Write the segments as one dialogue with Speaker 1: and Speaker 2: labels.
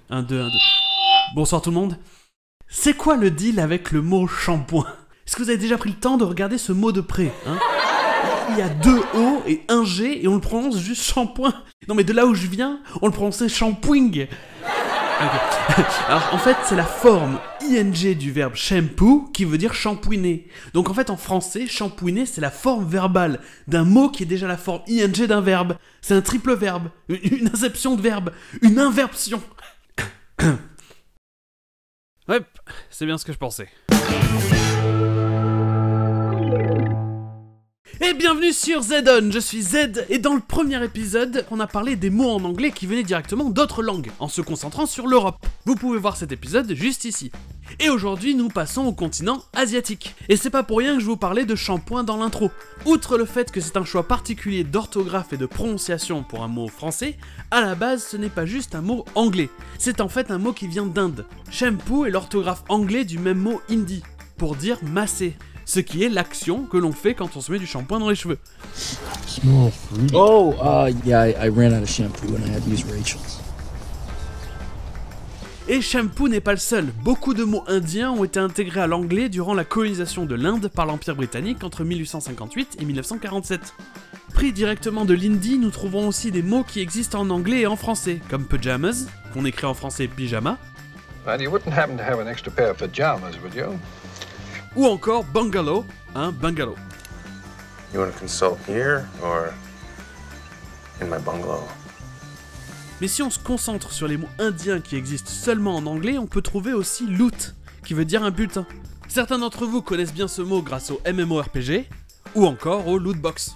Speaker 1: 1, 2, 1, 2. Bonsoir tout le monde. C'est quoi le deal avec le mot shampoing? Est-ce que vous avez déjà pris le temps de regarder ce mot de près, hein? Il y a 2 O et 1 G et on le prononce juste shampoing. Non mais de là où je viens, on le prononçait shampooing. Okay. Alors en fait c'est la forme ing du verbe shampoo qui veut dire shampouiner. Donc en fait en français, shampouiner c'est la forme verbale d'un mot qui est déjà la forme ing d'un verbe. C'est un triple verbe, une inception de verbe, une inversion. Ouais, c'est bien ce que je pensais. Et bienvenue sur Z-On, je suis Z, et dans le premier épisode, on a parlé des mots en anglais qui venaient directement d'autres langues, en se concentrant sur l'Europe. Vous pouvez voir cet épisode juste ici. Et aujourd'hui, nous passons au continent asiatique. Et c'est pas pour rien que je vous parlais de shampoing dans l'intro. Outre le fait que c'est un choix particulier d'orthographe et de prononciation pour un mot français, à la base, ce n'est pas juste un mot anglais. C'est en fait un mot qui vient d'Inde. Shampoo est l'orthographe anglais du même mot hindi, pour dire masser. Ce qui est l'action que l'on fait quand on se met du shampoing dans les cheveux.
Speaker 2: Oh, yeah, I ran out of shampoo and I had to use Rachel's.
Speaker 1: Et shampoo n'est pas le seul. Beaucoup de mots indiens ont été intégrés à l'anglais durant la colonisation de l'Inde par l'Empire britannique entre 1858 et 1947. Pris directement de l'hindi, nous trouvons aussi des mots qui existent en anglais et en français, comme pyjamas, qu'on écrit en français pyjama.
Speaker 3: Well, you wouldn't happen to have an extra pair of pajamas, would you?
Speaker 1: Ou encore bungalow, bungalow.
Speaker 4: You want to consult here or in my bungalow?
Speaker 1: Mais si on se concentre sur les mots indiens qui existent seulement en anglais, on peut trouver aussi loot, qui veut dire un butin. Certains d'entre vous connaissent bien ce mot grâce au MMORPG, ou encore au loot box.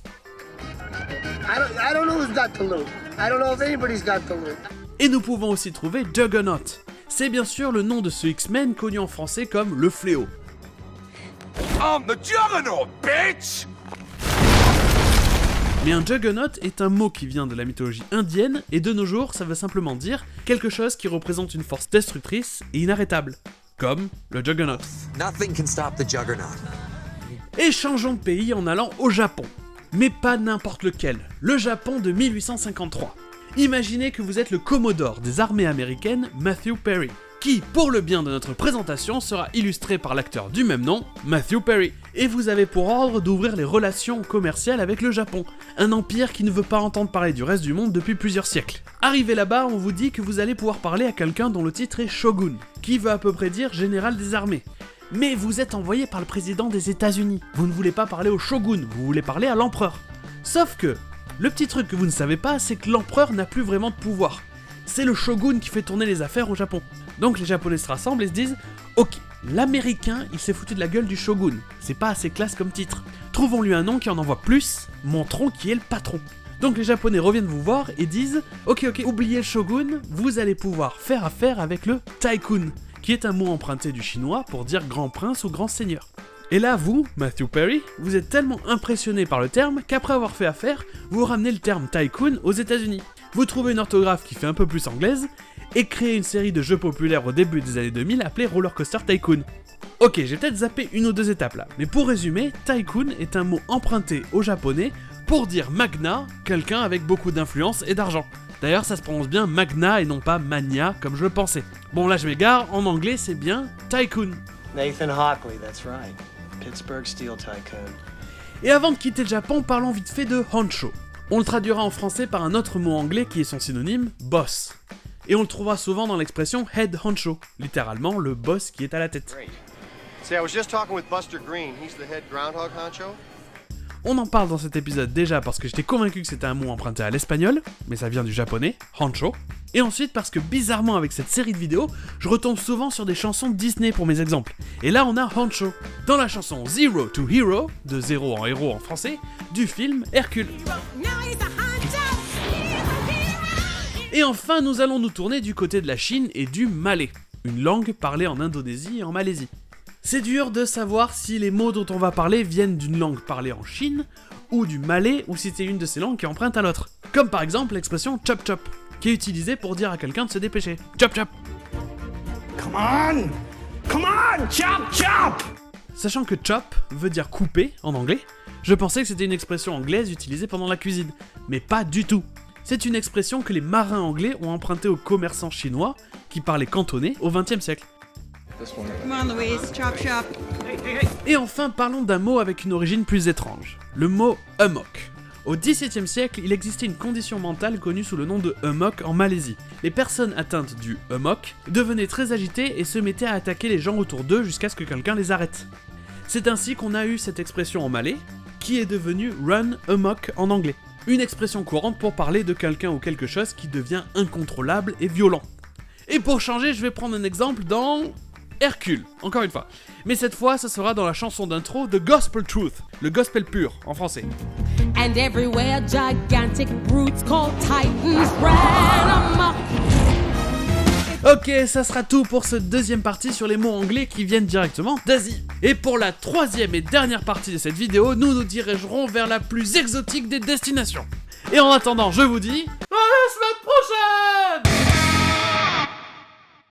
Speaker 5: I don't know who's got the loot. I don't know if anybody's got the loot.
Speaker 1: Et nous pouvons aussi trouver Juggernaut. C'est bien sûr le nom de ce X-Men connu en français comme le Fléau.
Speaker 6: I'm the Juggernaut, bitch!
Speaker 1: Mais un Juggernaut est un mot qui vient de la mythologie indienne, et de nos jours, ça veut simplement dire quelque chose qui représente une force destructrice et inarrêtable, comme le Juggernaut.
Speaker 6: Nothing can stop the Juggernaut.
Speaker 1: Et changeons de pays en allant au Japon. Mais pas n'importe lequel, le Japon de 1853. Imaginez que vous êtes le Commodore des armées américaines, Matthew Perry, qui, pour le bien de notre présentation, sera illustré par l'acteur du même nom, Matthew Perry. Et vous avez pour ordre d'ouvrir les relations commerciales avec le Japon, un empire qui ne veut pas entendre parler du reste du monde depuis plusieurs siècles. Arrivé là-bas, on vous dit que vous allez pouvoir parler à quelqu'un dont le titre est Shogun, qui veut à peu près dire général des armées. Mais vous êtes envoyé par le président des États-Unis, vous ne voulez pas parler au Shogun, vous voulez parler à l'empereur. Sauf que, le petit truc que vous ne savez pas, c'est que l'empereur n'a plus vraiment de pouvoir. C'est le shogun qui fait tourner les affaires au Japon. Donc les japonais se rassemblent et se disent « Ok, l'américain, il s'est foutu de la gueule du shogun, c'est pas assez classe comme titre. Trouvons-lui un nom qui en envoie plus, montrons qui est le patron. » Donc les japonais reviennent vous voir et disent « Ok, oubliez le shogun, vous allez pouvoir faire affaire avec le tycoon, qui est un mot emprunté du chinois pour dire grand prince ou grand seigneur. » Et là, vous, Matthew Perry, vous êtes tellement impressionné par le terme qu'après avoir fait affaire, vous ramenez le terme tycoon aux États-Unis. Vous trouvez une orthographe qui fait un peu plus anglaise, et créez une série de jeux populaires au début des années 2000 appelée Roller Coaster Tycoon. Ok, j'ai peut-être zappé une ou deux étapes là, mais pour résumer, tycoon est un mot emprunté au japonais pour dire magna, quelqu'un avec beaucoup d'influence et d'argent. D'ailleurs, ça se prononce bien magna et non pas mania comme je le pensais. Bon là je m'égare, en anglais c'est bien tycoon.
Speaker 5: Nathan Hockley, that's right. Pittsburgh Steel Tycoon.
Speaker 1: Et avant de quitter le Japon, parlons vite fait de honcho. On le traduira en français par un autre mot anglais qui est son synonyme, boss. Et on le trouvera souvent dans l'expression head honcho, littéralement le boss qui est à la tête.
Speaker 7: See, I was just talking with Buster Green. He's the head groundhog honcho.
Speaker 1: On en parle dans cet épisode déjà parce que j'étais convaincu que c'était un mot emprunté à l'espagnol, mais ça vient du japonais, honcho. Et ensuite parce que bizarrement avec cette série de vidéos, je retombe souvent sur des chansons Disney pour mes exemples. Et là on a honcho, dans la chanson Zero to Hero, de zéro en héros en français, du film Hercule. Et enfin nous allons nous tourner du côté de la Chine et du malais, une langue parlée en Indonésie et en Malaisie. C'est dur de savoir si les mots dont on va parler viennent d'une langue parlée en Chine, ou du malais, ou si c'est une de ces langues qui emprunte à l'autre. Comme par exemple l'expression chop chop, qui est utilisée pour dire à quelqu'un de se dépêcher. Chop chop.
Speaker 5: Come on! Come on! Chop, chop!
Speaker 1: Sachant que chop veut dire couper en anglais, je pensais que c'était une expression anglaise utilisée pendant la cuisine, mais pas du tout. C'est une expression que les marins anglais ont empruntée aux commerçants chinois qui parlaient cantonais au XXe siècle.
Speaker 8: Come on, Louise, chop chop.
Speaker 1: Et enfin, parlons d'un mot avec une origine plus étrange, le mot amok. Au XVIIe siècle, il existait une condition mentale connue sous le nom de amok en Malaisie. Les personnes atteintes du amok devenaient très agitées et se mettaient à attaquer les gens autour d'eux jusqu'à ce que quelqu'un les arrête. C'est ainsi qu'on a eu cette expression en malais, qui est devenue run amok en anglais. Une expression courante pour parler de quelqu'un ou quelque chose qui devient incontrôlable et violent. Et pour changer, je vais prendre un exemple dans Hercule, encore une fois. Mais cette fois, ça sera dans la chanson d'intro de Gospel Truth, le gospel pur en français.
Speaker 9: And everywhere gigantic brutes called titans ran amok.
Speaker 1: Ok, ça sera tout pour cette deuxième partie sur les mots anglais qui viennent directement d'Asie. Et pour la troisième et dernière partie de cette vidéo, nous nous dirigerons vers la plus exotique des destinations. Et en attendant, je vous dis à la semaine prochaine!